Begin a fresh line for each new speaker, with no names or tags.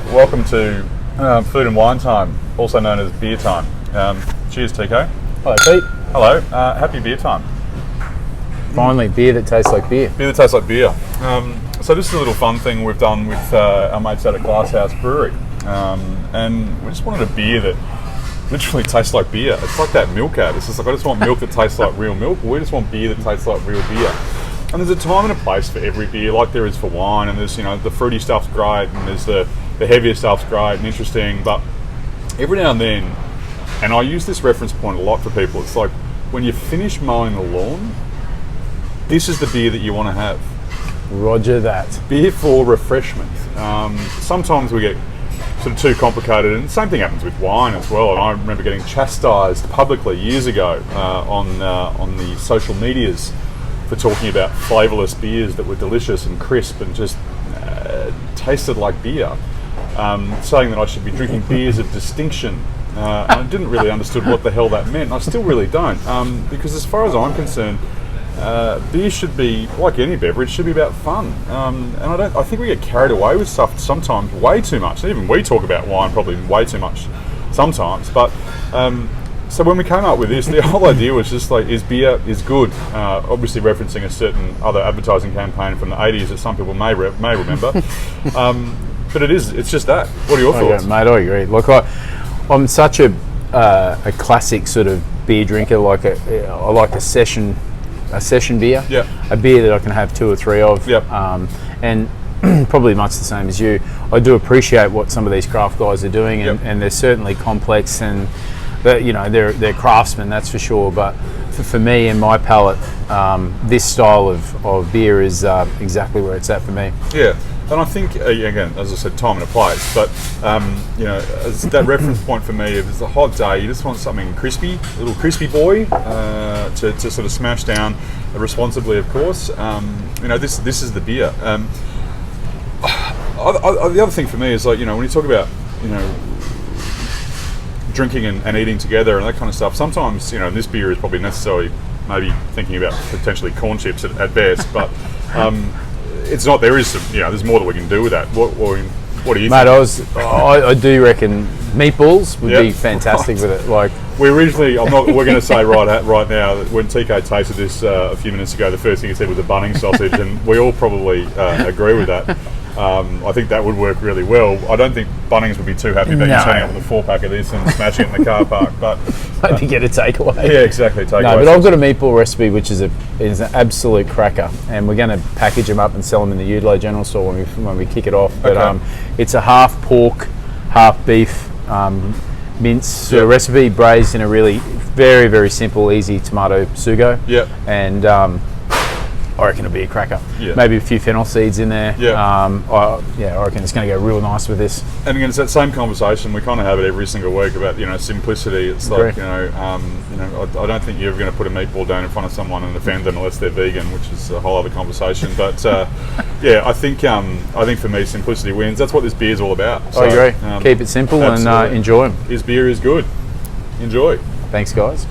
welcome to Food and Wine Time, also known as Beer Time. Cheers, TK.
Hello, Pete.
Hello, happy beer time.
Finally, beer that tastes like beer.
Beer that tastes like beer. So this is a little fun thing we've done with our mates out at Glasshouse Brewery. And we just wanted a beer that literally tastes like beer. It's like that milk ad. It's just like, I just want milk that tastes like real milk. We just want beer that tastes like real beer. And there's a time and a place for every beer, like there is for wine. And there's, the fruity stuff's great, and there's the heavier stuff's great and interesting. But every now and then, and I use this reference point a lot for people, it's like when you finish mowing the lawn, this is the beer that you want to have.
Roger that.
Beer for refreshment. Sometimes we get sort of too complicated, and the same thing happens with wine as well. And I remember getting chastised publicly years ago on the social medias for talking about flavourless beers that were delicious and crisp and just tasted like beer, saying that I should be drinking beers of distinction. And I didn't really understand what the hell that meant, and I still really don't, because as far as I'm concerned, beer should be, like any beverage, should be about fun. And I think we get carried away with stuff sometimes way too much. And even we talk about wine probably way too much sometimes. But so when we came up with this, the whole idea was just like, beer is good. Obviously referencing a certain other advertising campaign from the 80s that some people may remember. But it's just that. What are your thoughts?
Mate, I agree. Look, I'm such a classic sort of beer drinker. I like a session beer.
Yep.
A beer that I can have two or three of.
Yep.
And probably much the same as you. I do appreciate what some of these craft guys are doing, and they're certainly complex, and they're craftsmen, that's for sure. But for me and my palate, this style of beer is exactly where it's at for me.
Yeah. And I think, again, as I said, time and a place, but, as that reference point for me, if it's a hot day, you just want something crispy, a little crispy boy, to sort of smash down responsibly, of course. This is the beer. The other thing for me is, when you talk about, drinking and eating together and that kind of stuff, sometimes, this beer is probably necessarily maybe thinking about potentially corn chips at best, but... it's not. There is some. There's more that we can do with that. What do you
Mate,
think?
I do reckon meatballs would be fantastic with it. Like
we originally, we're going to say right now that when TK tasted this a few minutes ago, the first thing he said was a Bunnings sausage, and we all probably agree with that. I think that would work really well. I don't think Bunnings would be too happy about you turning up with a 4-pack of this and smashing it in the car park. But
maybe get a takeaway.
Yeah, exactly. Takeaway.
No, but I've got a meatball recipe which is an absolute cracker, and we're going to package them up and sell them in the Udlo General Store when we kick it off. But it's a half pork, half beef mince recipe, braised in a really very, very simple, easy tomato sugo.
Yep.
And I reckon it'll be a cracker.
Yeah.
Maybe a few fennel seeds in there.
Yeah.
I reckon it's going to go real nice with this.
And again, it's that same conversation. We kind of have it every single week about simplicity. It's like I don't think you're ever going to put a meatball down in front of someone and offend them unless they're vegan, which is a whole other conversation. But I think for me, simplicity wins. That's what this beer is all about. So,
I agree. Keep it simple and enjoy them.
This beer is good. Enjoy.
Thanks, guys.